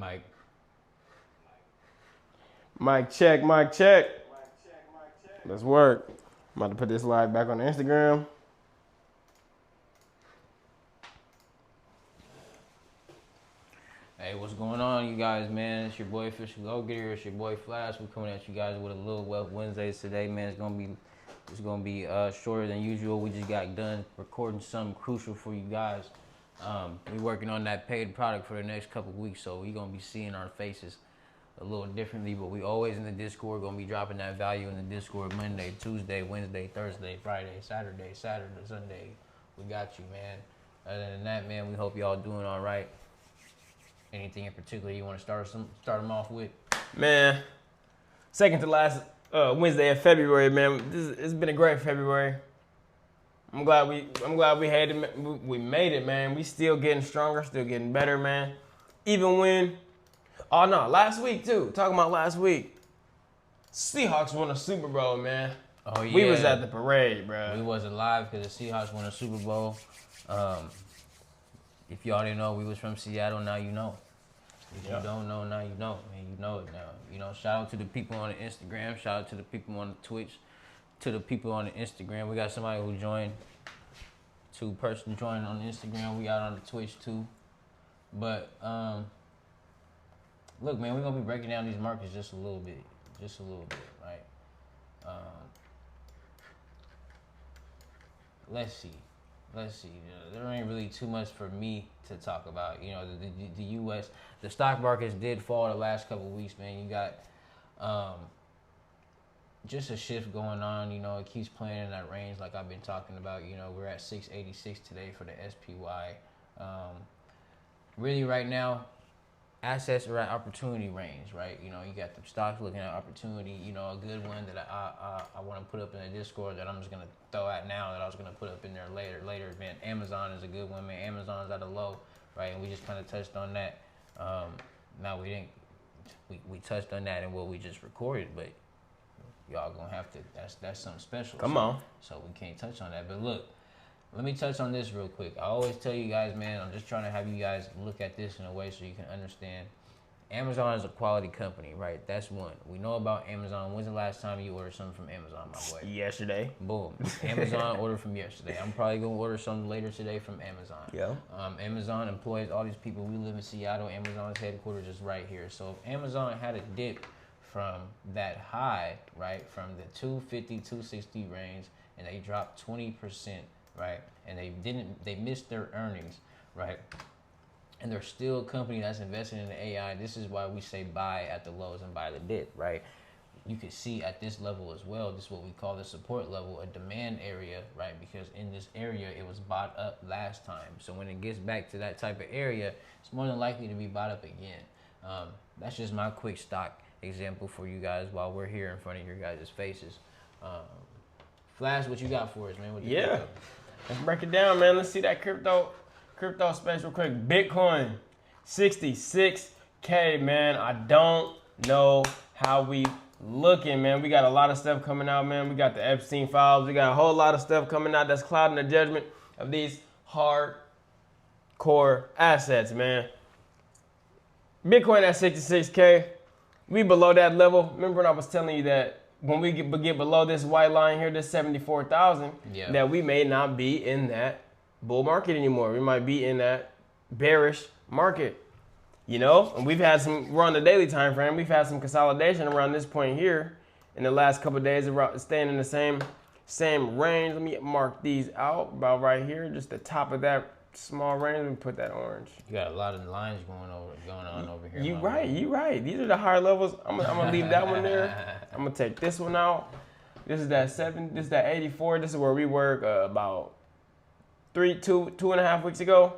Mike. Mic check, mic check. Let's work. I'm about to put this live back on Instagram. Hey, what's going on, you guys, man? It's your boy Official Go Getter. It's your boy Flash. We're coming at you guys with a little Wealth Wednesdays today, man. It's gonna be shorter than usual. We just got done recording something crucial for you guys. We're working on that paid product for the next couple weeks, so we're gonna be seeing our faces a little differently. But we always in the Discord gonna be dropping that value in the Discord Monday, Tuesday, Wednesday, Thursday, Friday, Saturday, Sunday. We got you, man. Other than that, man, we hope y'all doing all right. Anything in particular you want to start them off with? Man, second to last Wednesday of February, man. It's been a great February. I'm glad we had it. We made it, man. We still getting stronger, still getting better, man. Even when, oh no, last week too. Talking about last week, Seahawks won a Super Bowl, man. Oh yeah, we was at the parade, bro. We wasn't live because the Seahawks won a Super Bowl. If y'all didn't know, we was from Seattle. Now you know. If you don't know, now you know, and you know it now. You know, shout out to the people on the Instagram. Shout out to the people on the Twitch. To the people on the Instagram. We got somebody who joined. 2-person joined on the Instagram. We out on the Twitch too. But look, man, we're gonna be breaking down these markets just a little bit, right? Let's see. There ain't really too much for me to talk about. You know, the U.S. the stock markets did fall the last couple of weeks, man. You got just a shift going on. You know, it keeps playing in that range like I've been talking about. You know, we're at 686 today for the SPY. Really, right now, assets are at opportunity range, right? You know, you got the stocks looking at opportunity. You know, a good one that I want to put up in the Discord that I'm just going to throw out now that I was going to put up in there later, man. Amazon is a good one, man. Amazon's at a low, right? And we just kind of touched on that. Now, we touched on that in what we just recorded, but y'all going to have to, that's something special. Come on. So we can't touch on that. But look, let me touch on this real quick. I always tell you guys, man, I'm just trying to have you guys look at this in a way so you can understand. Amazon is a quality company, right? That's one. We know about Amazon. When's the last time you ordered something from Amazon, my boy? Yesterday. Boom. Amazon ordered from yesterday. I'm probably going to order something later today from Amazon. Yeah. Amazon employs all these people. We live in Seattle. Amazon's headquarters is right here. So if Amazon had a dip from that high, right, from the 250, 260 range, and they dropped 20%, right? And they missed their earnings, right? And they're still a company that's investing in the AI. This is why we say buy at the lows and buy the dip, right? You can see at this level as well, this is what we call the support level, a demand area, right? Because in this area, it was bought up last time. So when it gets back to that type of area, it's more than likely to be bought up again. That's just my quick stock example for you guys while we're here in front of your guys' faces. Flash, what you got for us, man? Yeah. Let's break it down, man. Let's see that crypto space real quick. Bitcoin, 66K, man. I don't know how we looking, man. We got a lot of stuff coming out, man. We got the Epstein files. We got a whole lot of stuff coming out that's clouding the judgment of these hardcore assets, man. Bitcoin at 66K. We below that level. Remember when I was telling you that when we get below this white line here, this 74,000, that we may not be in that bull market anymore. We might be in that bearish market, you know? And we're on the daily time frame. We've had some consolidation around this point here in the last couple of days, staying in the same range. Let me mark these out about right here, just the top of that small range. Let me put that orange. You got a lot of lines going on over here. You right. These are the higher levels. I'm gonna leave that one there. I'm gonna take this one out. This is that 7. This is that 84. This is where we were about 2 and a half weeks ago.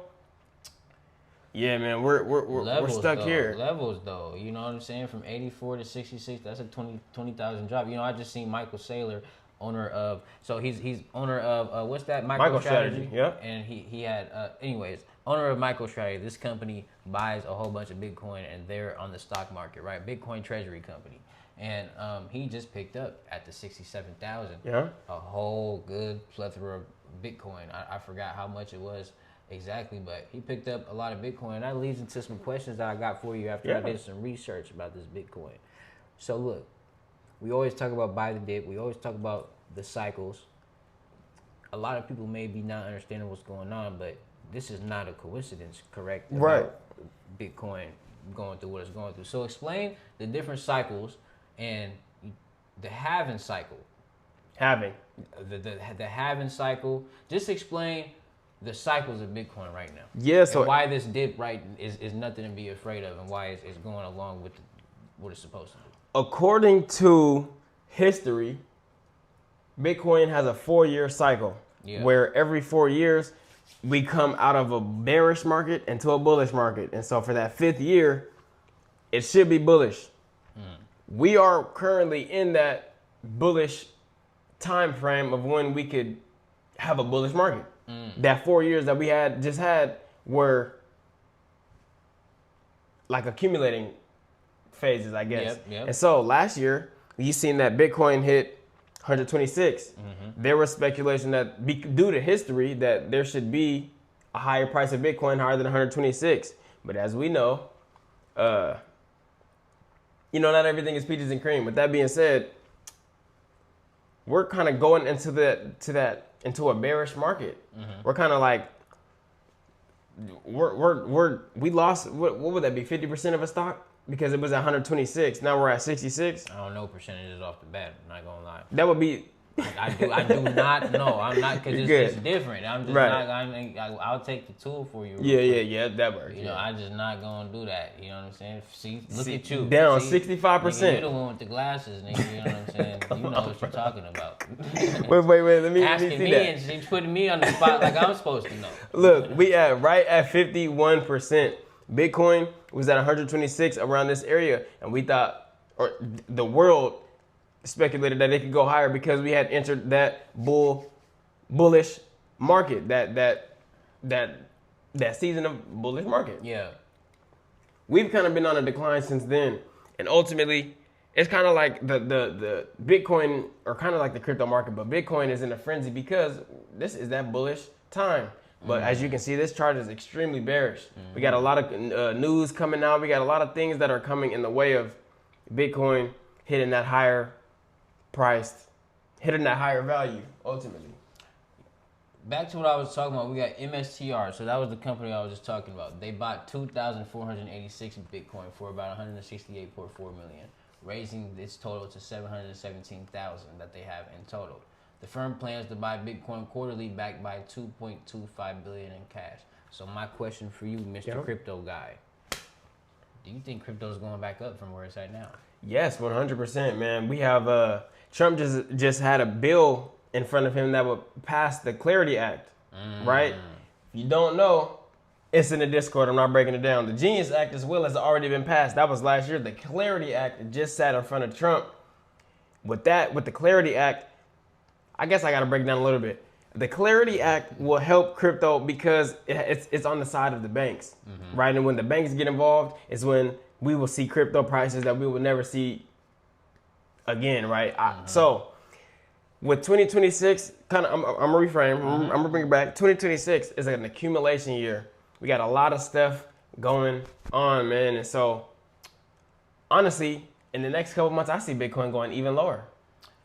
Yeah, man, we're stuck here. Levels though, you know what I'm saying? From 84 to 66, that's a 20,000 drop. You know, I just seen Michael Saylor, owner of, so he's owner of what's that? MicroStrategy. Yeah. And he had anyways, owner of MicroStrategy. This company buys a whole bunch of Bitcoin and they're on the stock market, right? Bitcoin treasury company. And he just picked up at the 67,000. Yeah. A whole good plethora of Bitcoin. I forgot how much it was. Exactly, but he picked up a lot of Bitcoin. That leads into some questions that I got for you after I did some research about this Bitcoin. So look, we always talk about buy the dip. We always talk about the cycles. A lot of people may be not understanding what's going on, but this is not a coincidence, correct? Right. Bitcoin going through what it's going through. So explain the different cycles and the halving cycle. Halving. The halving cycle. Just explain the cycles of Bitcoin right now. Yeah, so and why this dip is nothing to be afraid of, and why it's going along with what it's supposed to do. According to history, Bitcoin has a 4-year cycle where every 4 years we come out of a bearish market into a bullish market. And so for that 5th year, it should be bullish. We are currently in that bullish time frame of when we could have a bullish market. That 4 years that we had were like accumulating phases, I guess. Yep. And so last year, you seen that Bitcoin hit 126. There was speculation that due to history that there should be a higher price of Bitcoin, higher than 126. But as we know, not everything is peaches and cream. With that being said, we're kind of going into a bearish market. We're kind of like we lost what would that be, 50% of a stock, because it was at 126. Now we're at 66. I don't know percentages off the bat. I'm not gonna lie. That would be. I do not know. I'm not, because it's different. I'm just right. not. I'll take the tool for you. Yeah. That works. I'm just not gonna do that. You know what I'm saying? See, look at you. Down 65%. You're the one with the glasses, nigga. You know what I'm saying? You know what you're talking about. wait. Let me asking see me that. and she's putting me on the spot like I'm supposed to know. Look, we right at 51%. Bitcoin was at 126 around this area, and we thought, or the world speculated that it could go higher because we had entered that bullish market, that season of bullish market. Yeah. We've kind of been on a decline since then, and ultimately, it's kind of like the Bitcoin, or kind of like the crypto market, but Bitcoin is in a frenzy because this is that bullish time. But as you can see, this chart is extremely bearish. We got a lot of news coming out. We got a lot of things that are coming in the way of Bitcoin hitting that higher priced, hitting that higher value, ultimately. Back to what I was talking about, we got MSTR. So that was the company I was just talking about. They bought 2,486 Bitcoin for about 168.4 million, raising its total to 717,000 that they have in total. The firm plans to buy Bitcoin quarterly, backed by $2.25 billion in cash. So my question for you, Mr. Crypto Guy, do you think crypto is going back up from where it's at now? Yes, 100%, man. We have Trump just had a bill in front of him that would pass the Clarity Act, right? If you don't know, it's in the Discord. I'm not breaking it down. The Genius Act as well has already been passed. That was last year. The Clarity Act just sat in front of Trump. With the Clarity Act, I guess I got to break it down a little bit. The Clarity Act will help crypto because it's on the side of the banks, right? And when the banks get involved, is when we will see crypto prices that we will never see again, right? So with 2026, I'm gonna reframe. I'm gonna bring it back. 2026 is an accumulation year. We got a lot of stuff going on, man. And so, honestly, in the next couple months, I see Bitcoin going even lower.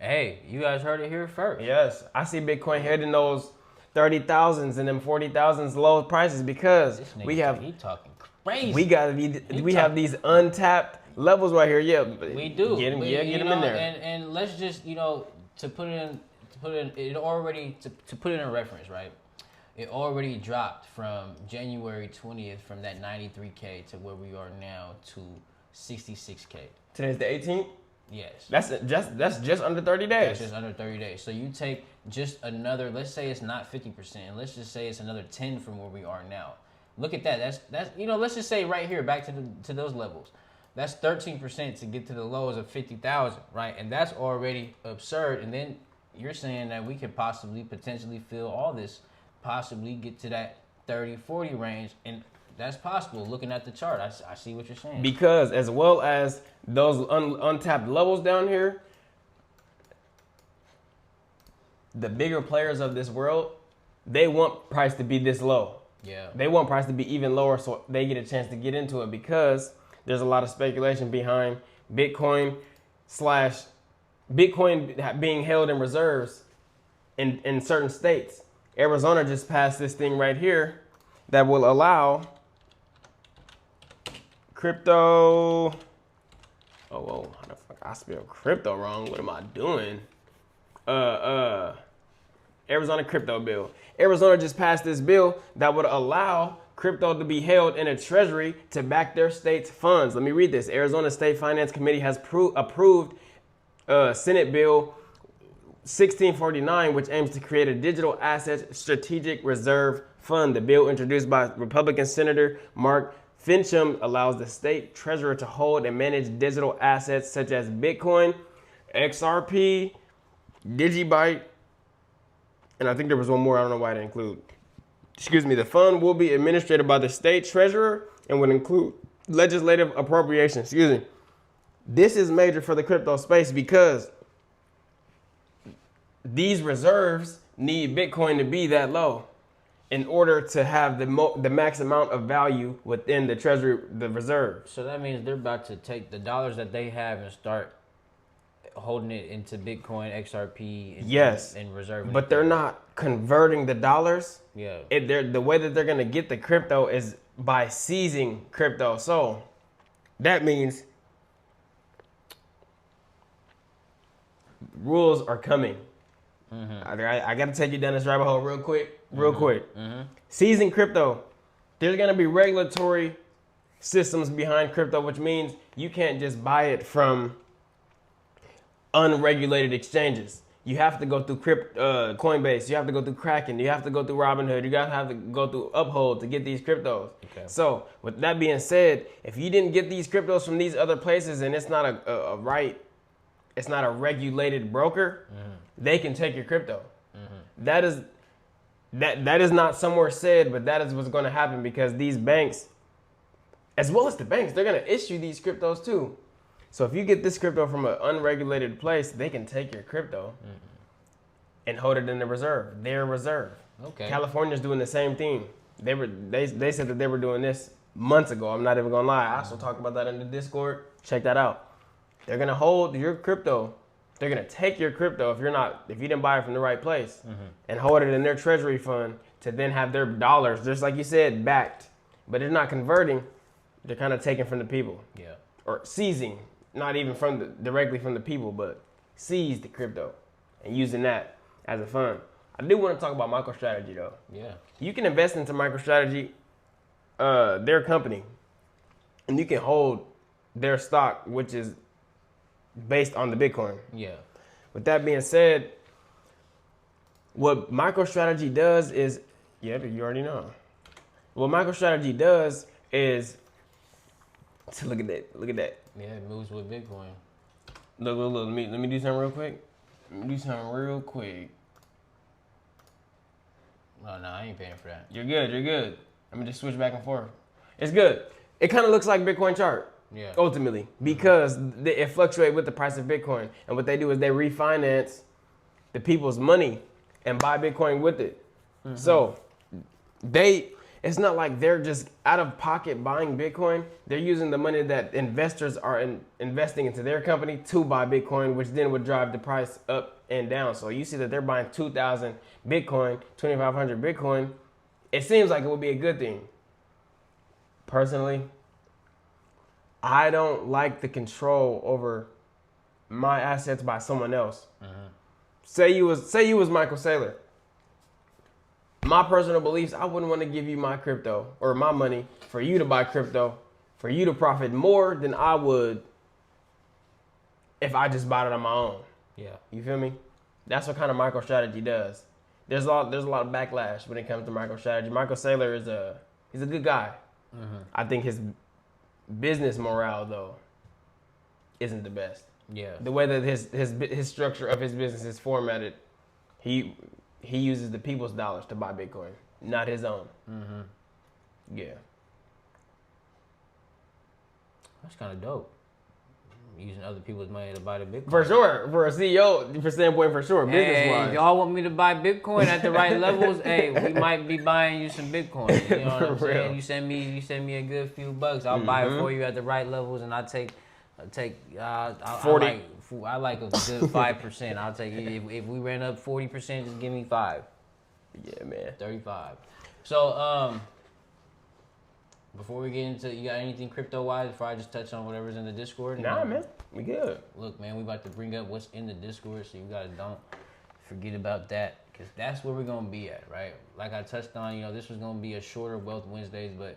Hey, you guys heard it here first. Yes, I see Bitcoin hitting those 30,000s and them 40,000s low prices because he talking crazy. We have these untapped levels right here. Yeah, we do. Get them in there. And let's just to put it in reference, right? It already dropped from January 20th from that 93K to where we are now to 66K. Today's the 18th. Yes. That's just under 30 days. That's just under 30 days. So you take just another, let's say it's not 50%, and let's just say it's another 10 from where we are now. Look at that. That's let's just say right here, back to those levels. That's 13% to get to the lows of 50,000, right? And that's already absurd. And then you're saying that we could potentially feel all this, possibly get to that 30, 40 range, and that's possible. Looking at the chart, I see what you're saying. Because as well as those untapped levels down here, the bigger players of this world, they want price to be this low. Yeah. They want price to be even lower so they get a chance to get into it because there's a lot of speculation behind Bitcoin being held in reserves in certain states. Arizona just passed this thing right here that will allow crypto. Oh, whoa, how the fuck I spelled crypto wrong? What am I doing? Arizona crypto bill. Arizona just passed this bill that would allow crypto to be held in a treasury to back their state's funds. Let me read this. Arizona State Finance Committee has approved Senate Bill 1649, which aims to create a digital asset strategic reserve fund. The bill, introduced by Republican Senator Mark Finchem, allows the state treasurer to hold and manage digital assets such as Bitcoin, XRP, Digibyte, and I think there was one more. I don't know why I didn't include. Excuse me. The fund will be administered by the state treasurer and would include legislative appropriations. Excuse me. This is major for the crypto space because these reserves need Bitcoin to be that low in order to have the max amount of value within the treasury, the reserve. So that means they're about to take the dollars that they have and start holding it into Bitcoin, XRP, and reserving. But they're not converting the dollars. Yeah. The way that they're gonna get the crypto is by seizing crypto. So that means rules are coming. Mm-hmm. I got to take you down this rabbit hole real quick. Mm-hmm. Seizing crypto. There's gonna be regulatory systems behind crypto, which means you can't just buy it from unregulated exchanges. You have to go through Coinbase. You have to go through Kraken. You have to go through Robinhood. You gotta have to go through Uphold to get these cryptos. Okay. So with that being said, if you didn't get these cryptos from these other places and it's not it's not a regulated broker, they can take your crypto. That is not somewhere said, but that is what's going to happen because these banks, as well as the banks, they're going to issue these cryptos too. So if you get this crypto from an unregulated place, they can take your crypto and hold it in the reserve, their reserve. Okay. California's doing the same thing. They said that they were doing this months ago. I'm not even gonna lie. I also talked about that in the Discord. Check that out. They're gonna hold your crypto. They're gonna take your crypto if you didn't buy it from the right place, and hold it in their treasury fund to then have their dollars, just like you said, backed. But they're not converting. They're kind of taking from the people. Yeah. Or seizing. Not even directly from the people, but seize the crypto and using that as a fund. I do want to talk about MicroStrategy though. Yeah. You can invest into MicroStrategy, their company, and you can hold their stock, which is based on the Bitcoin. Yeah. With that being said, what MicroStrategy does is, you already know. What MicroStrategy does is, look at that. Yeah, it moves with Bitcoin. Look. Let me do something real quick. Oh, no, I ain't paying for that. You're good. Let me just switch back and forth. It's good. It kind of looks like Bitcoin chart. Yeah. Ultimately, because it fluctuates with the price of Bitcoin. And what they do is they refinance the people's money and buy Bitcoin with it. So it's not like they're just out of pocket buying Bitcoin. They're using the money that investors are investing into their company to buy Bitcoin, which then would drive the price up and down. So you see that they're buying 2,000 Bitcoin, 2,500 Bitcoin. It seems like it would be a good thing. Personally, I don't like the control over my assets by someone else. Say you was Michael Saylor. My personal beliefs, I wouldn't want to give you my crypto or my money for you to buy crypto, for you to profit more than I would if I just bought it on my own. Yeah. You feel me? That's what kind of MicroStrategy does. There's a lot of backlash when it comes to MicroStrategy. Michael Saylor he's a good guy. I think his business morale though isn't the best. Yeah. The way that his structure of his business is formatted, he uses the people's dollars to buy Bitcoin, not his own. Yeah. That's kind of dope. using other people's money to buy the Bitcoin. For sure. For a CEO, for standpoint, for sure. Business-wise. If y'all want me to buy Bitcoin at the right levels, hey, we might be buying you some Bitcoin. You know what I'm saying? You send me a good few bucks. I'll buy it for you at the right levels, and I'll take 40. I like a good 5%. I'll take it. If we ran up 40%, just give me 5. Yeah, man. 35. So, before we get into, you got anything crypto-wise before I just touch on whatever's in the Discord? Nah, man. We good. Look, man, we about to bring up what's in the Discord, so you guys don't forget about that, because that's where we're going to be at, right? Like I touched on, this was going to be a shorter Wealth Wednesdays, but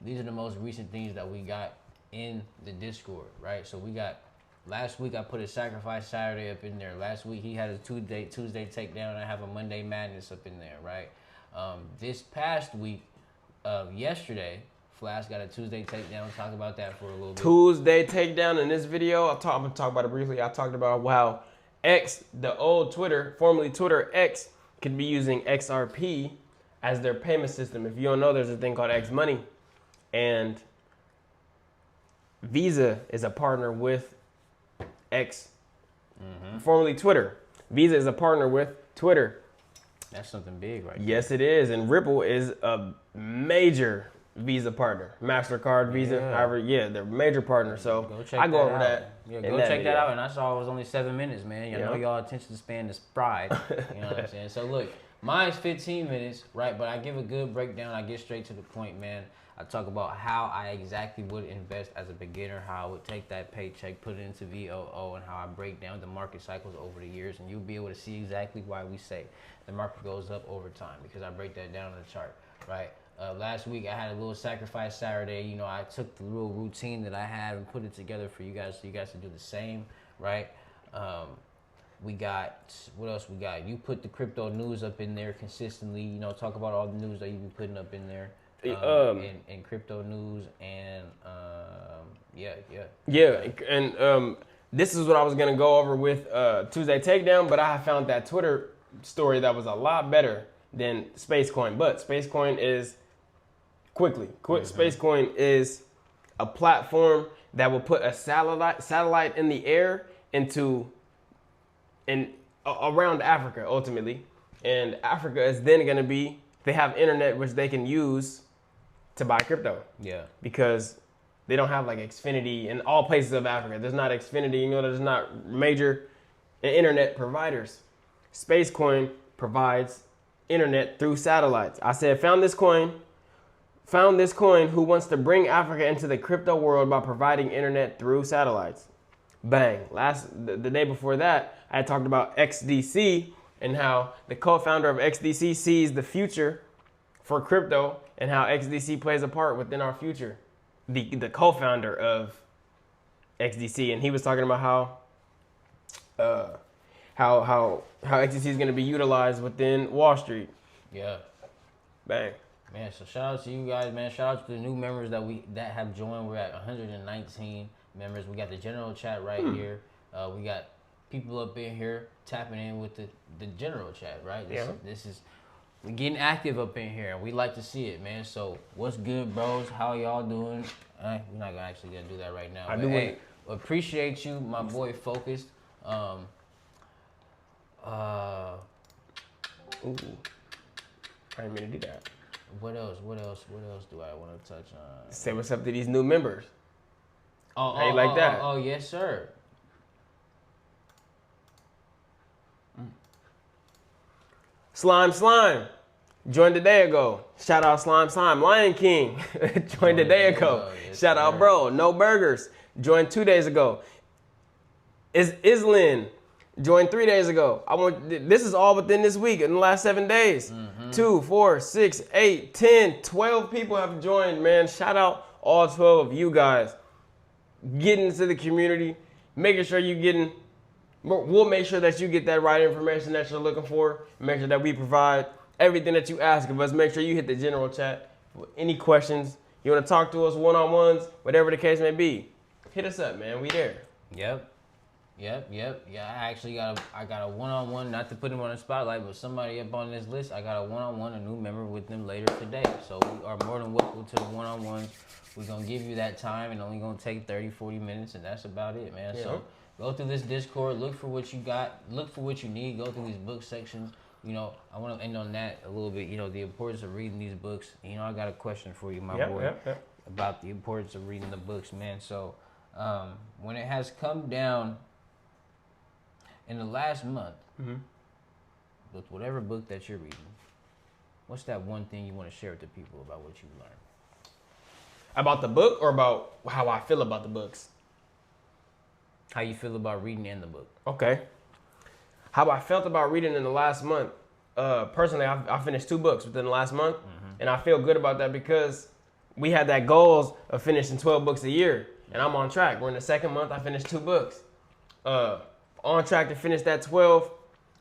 these are the most recent things that we got in the Discord, right? So we got, last week I put a Sacrifice Saturday up in there. Last week he had a Tuesday takedown. I have a Monday Madness up in there, right? This past week, yesterday, Flash got a Tuesday takedown. We'll talk about that for a little bit. Tuesday takedown in this video. I'm going to talk about it briefly. I talked about how X, the old Twitter, formerly Twitter X, could be using XRP as their payment system. If you don't know, there's a thing called X Money. And Visa is a partner with X, formerly Twitter. Visa is a partner with Twitter. That's something big, right? Yes, it is. And Ripple is a major Visa partner. MasterCard, Visa, they're major partners. So I go over that. Yeah, go check that out. And I saw it was only 7 minutes, man. I know y'all attention span is fried. You know what I'm saying? So look, mine's 15 minutes, right? But I give a good breakdown. I get straight to the point, man. I talk about how I exactly would invest as a beginner, how I would take that paycheck, put it into VOO, and how I break down the market cycles over the years. And you'll be able to see exactly why we say the market goes up over time, because I break that down on the chart, right? Last week I had a little Sacrifice Saturday. I took the little routine that I had and put it together for you guys, so you guys can do the same, right? We got, what else we got? You put the crypto news up in there consistently. Talk about all the news that you've been putting up in there. In crypto news and and this is what I was gonna go over with Tuesday Takedown, but I found that Twitter story that was a lot better than Spacecoin. But Spacecoin is Spacecoin is a platform that will put a satellite in the air around Africa ultimately, and Africa is then gonna be, they have internet which they can use to buy crypto. Yeah. Because they don't have like Xfinity in all places of Africa. There's not Xfinity, there's not major internet providers. Spacecoin provides internet through satellites. I said, found this coin who wants to bring Africa into the crypto world by providing internet through satellites. Bang. The day before that, I had talked about XDC and how the co-founder of XDC sees the future for crypto and how XDC plays a part within our future. The co-founder of XDC, and he was talking about how XDC is going to be utilized within Wall Street. Yeah. Bang. Man, so shout out to you guys, man. Shout out to the new members that have joined. We're at 119 members. We got the general chat right here. We got people up in here tapping in with the general chat, right? This is we're getting active up in here, and we like to see it, man. So what's good, bros? How y'all doing? We're not gonna do that right now. Hey, appreciate you, my boy. Focused. Ooh. I didn't mean to do that. What else do I want to touch on? Say what's up to these new members. How you like that? Oh, yes, sir. Slime. Joined a day ago. Shout out Slime. Lion King. Joined a day ago. Yes, shout out bro. No Burgers. Joined 2 days ago. Islin. Joined 3 days ago. This is all within this week in the last 7 days. 2, 4, 6, 8, 10, 12 people have joined, man. Shout out all 12 of you guys. Getting into the community, making sure we'll make sure that you get that right information that you're looking for. Make sure that we provide everything that you ask of us. Make sure you hit the general chat. Any questions, you want to talk to us one-on-ones, whatever the case may be, hit us up, man. We there. Yep. Yep. Yeah, I got a one-on-one, not to put him on the spotlight, but somebody up on this list, I got a one-on-one, a new member with them later today. So we are more than welcome to the one-on-ones. We're going to give you that time and only going to take 30, 40 minutes, and that's about it, man. Yeah. So go through this Discord, look for what you got, look for what you need, go through these book sections. You know, I want to end on that a little bit, you know, the importance of reading these books. You know, I got a question for you, my boy, about the importance of reading the books, man. So when it has come down in the last month, with whatever book that you're reading, what's that one thing you want to share with the people about what you learned? About the book or about how I feel about the books? How you feel about reading in the book. Okay. How I felt about reading in the last month. Personally, I finished 2 books within the last month, and I feel good about that because we had that goals of finishing 12 books a year, and I'm on track. We're in the 2nd month. I finished 2 books. On track to finish that 12.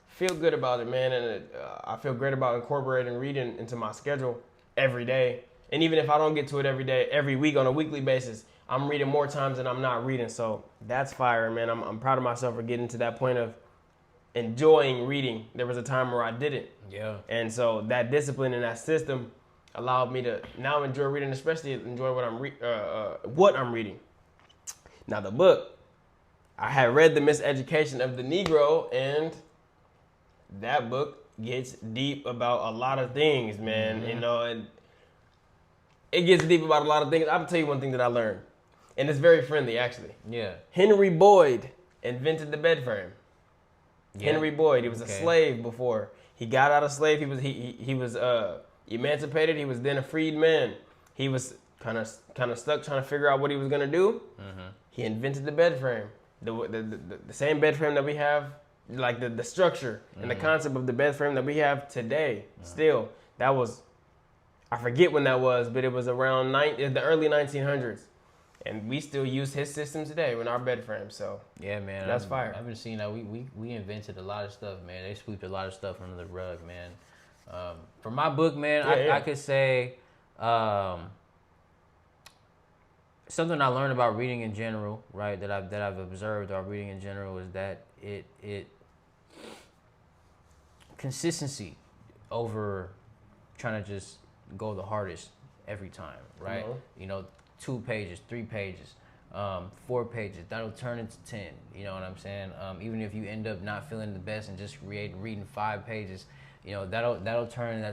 Feel good about it, man, and I feel great about incorporating reading into my schedule every day. And even if I don't get to it every day, every week on a weekly basis, I'm reading more times than I'm not reading. So that's fire, man. I'm proud of myself for getting to that point of enjoying reading. There was a time where I didn't. Yeah. And so that discipline and that system allowed me to now enjoy reading, especially enjoy what I'm reading. Now the book, I had read The Miseducation of the Negro, and that book gets deep about a lot of things, man. You know, and it gets deep about a lot of things. I'm gonna tell you one thing that I learned, and it's very friendly, actually. Yeah. Henry Boyd invented the bed frame. Yeah. Henry Boyd, he was a slave before. He got out of slave. He was emancipated. He was then a freed man. He was kind of stuck trying to figure out what he was gonna do. He invented the bed frame, the same bed frame that we have, like the structure and the concept of the bed frame that we have today. Still, that was, I forget when that was, but it was around the early 1900s. And we still use his system today in our bed frame. So yeah, man, that's fire. I've been seeing that we invented a lot of stuff, man. They swept a lot of stuff under the rug, man. For my book, man, I could say something I learned about reading in general, right? That I've observed about reading in general is that it consistency over trying to just go the hardest every time, right? You know, 2 pages, 3 pages, 4 pages, that'll turn into 10. You know what I'm saying? Even if you end up not feeling the best and just reading 5 pages, you know, that'll turn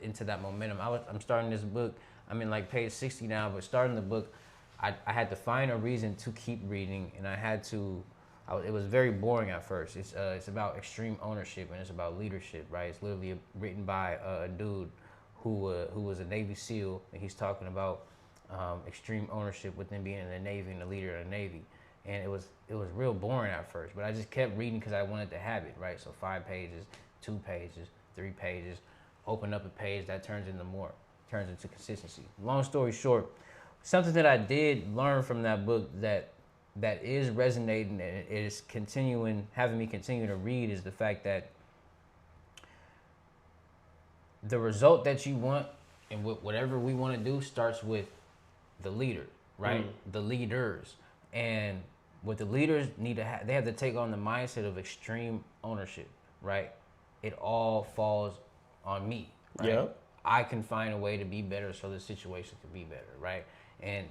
into that momentum. I'm starting this book. I'm in like page 60 now, but starting the book, I had to find a reason to keep reading, and it was very boring at first. It's about extreme ownership, and it's about leadership, right? It's literally written by a dude who was a Navy SEAL, and he's talking about extreme ownership within being in the Navy and the leader of the Navy. And it was real boring at first, but I just kept reading because I wanted to have it, right? So 5 pages, 2 pages, 3 pages, open up a page, that turns into consistency. Long story short, something that I did learn from that book that is resonating and is having me continue to read is the fact that the result that you want and whatever we want to do starts with the leader, right? The leaders. And what the leaders need to have, they have to take on the mindset of extreme ownership, right? It all falls on me, right? Yeah. I can find a way to be better so the situation can be better, right? And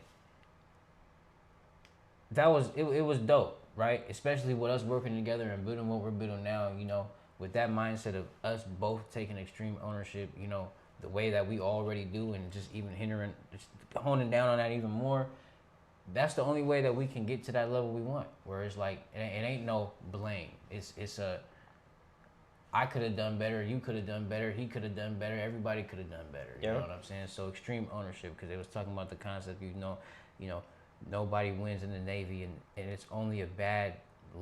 that was, it was dope, right? Especially with us working together and building what we're building now, you know, with that mindset of us both taking extreme ownership, you know, the way that we already do, and just even just honing down on that even more. That's the only way that we can get to that level we want, where it's like, it ain't no blame. It's I could have done better, you could have done better, he could have done better, everybody could have done better. You know what I'm saying? So extreme ownership, because they was talking about the concept, you know, nobody wins in the Navy, and it's only a bad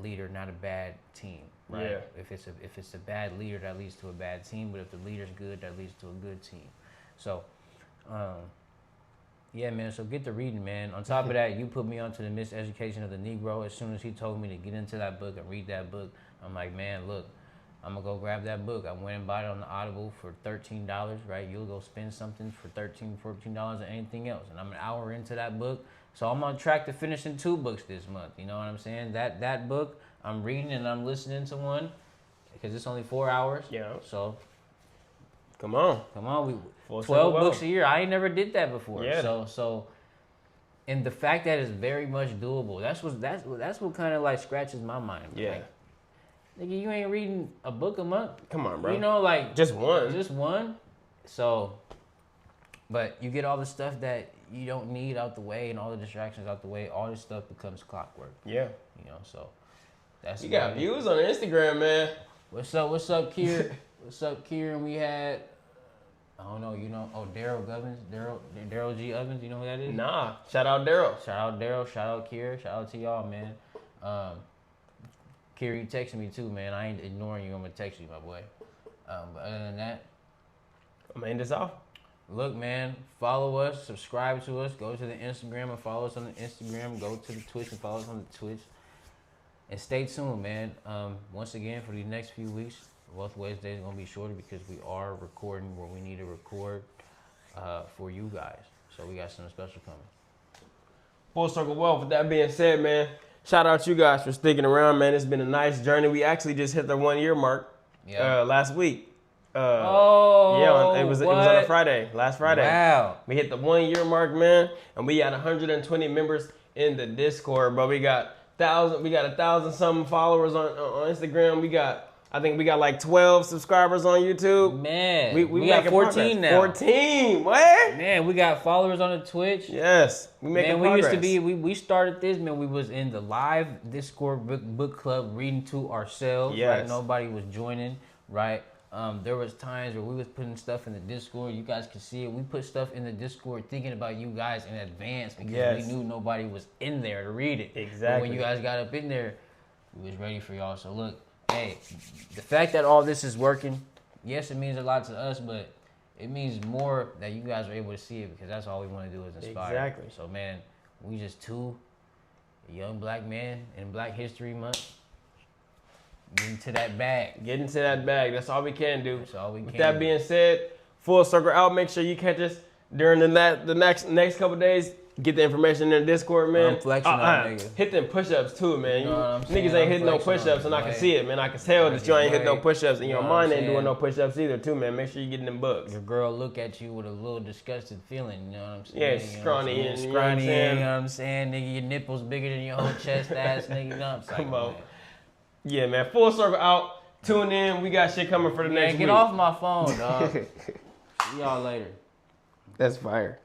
leader, not a bad team, right? Yeah. If it's a bad leader, that leads to a bad team, but if the leader's good, that leads to a good team. So, yeah, man, so get to reading, man. On top of that, you put me onto The Miseducation of the Negro. As soon as he told me to get into that book and read that book, I'm like, man, look, I'm going to go grab that book. I went and bought it on the Audible for $13, right? You'll go spend something for $13, $14 or anything else. And I'm an hour into that book. So I'm on track to finishing 2 books this month. You know what I'm saying? That book, I'm reading and I'm listening to one because it's only 4 hours. Yeah. So Come on. we Full 12 circle books well. a year. I ain't never did that before. Yeah. So and the fact that it's very much doable. That's what kind of like scratches my mind. Yeah. Like, nigga, you ain't reading a book a month. Come on, bro. You know, like Just one. Just one. So, but you get all the stuff that you don't need out the way and all the distractions out the way. All this stuff becomes clockwork. Yeah. You know, so that's. You got views on Instagram, man. What's up, Kier? What's up, Kier? And we had, I don't know, you know, Daryl Govins, Daryl G. Ovens, you know who that is? Nah. Shout out Daryl. Shout out Daryl, shout out Kier, shout out to y'all, man. Kier, you texting me too, man. I ain't ignoring you. I'm gonna text you, my boy. But other than that, I'm gonna end this off. look, man, follow us, subscribe to us, go to the Instagram and follow us on the Instagram, go to the Twitch and follow us on the Twitch. And stay tuned, man. Once again, for the next few weeks, both Wednesdays are going to be shorter because we are recording where we need to record for you guys. So we got something special coming. Full circle wealth. With that being said, man, shout out you guys for sticking around, man. It's been a nice journey. We actually just hit the 1 year mark last week. It was on a Friday, last Friday. Wow. We hit the 1 year mark, man, and we got 120 members in the Discord, bro. We got 1,000 something followers on Instagram. I think we got like 12 subscribers on YouTube. Man, we got 14 progress. now. 14, what? Man, we got followers on the Twitch. Yes, we making progress. Used to be, we started this, man, we was in the live Discord book club reading to ourselves. Yes. Right? Nobody was joining, right? There was times where we was putting stuff in the Discord. You guys could see it. We put stuff in the Discord thinking about you guys in advance because we knew nobody was in there to read it. Exactly. But when you guys got up in there, we was ready for y'all. So look, hey, the fact that all this is working, yes, it means a lot to us, but it means more that you guys are able to see it because that's all we want to do is inspire. Exactly. So man, we just two young black men in Black History Month. Get into that bag. Get into that bag. That's all we can do. That's all we can With that do. being said, full circle out. Make sure you catch us during the next couple of days. Get the information in the Discord, man. I'm flexing on niggas. Hit them push-ups too, man. You know what I'm saying? Niggas ain't I'm hitting no flexing push-ups, on and I it, can boy. see it, man. I can tell that you ain't hitting no push-ups, and You your know what I'm mind ain't doing saying? no push-ups either, too, man. Make sure you get in them books. Your girl look at you with a little disgusted feeling, you know what I'm saying? Yeah, You know what I'm scrawny saying? and- you know what I'm Scrawny, saying? you know what I'm saying? Nigga, your nipples bigger than your whole chest ass, nigga, you know what I'm saying? Come on. Yeah, man. Full circle out. Tune in. We got shit coming for the next Man, week. get off my phone, dog. See y'all later. That's fire.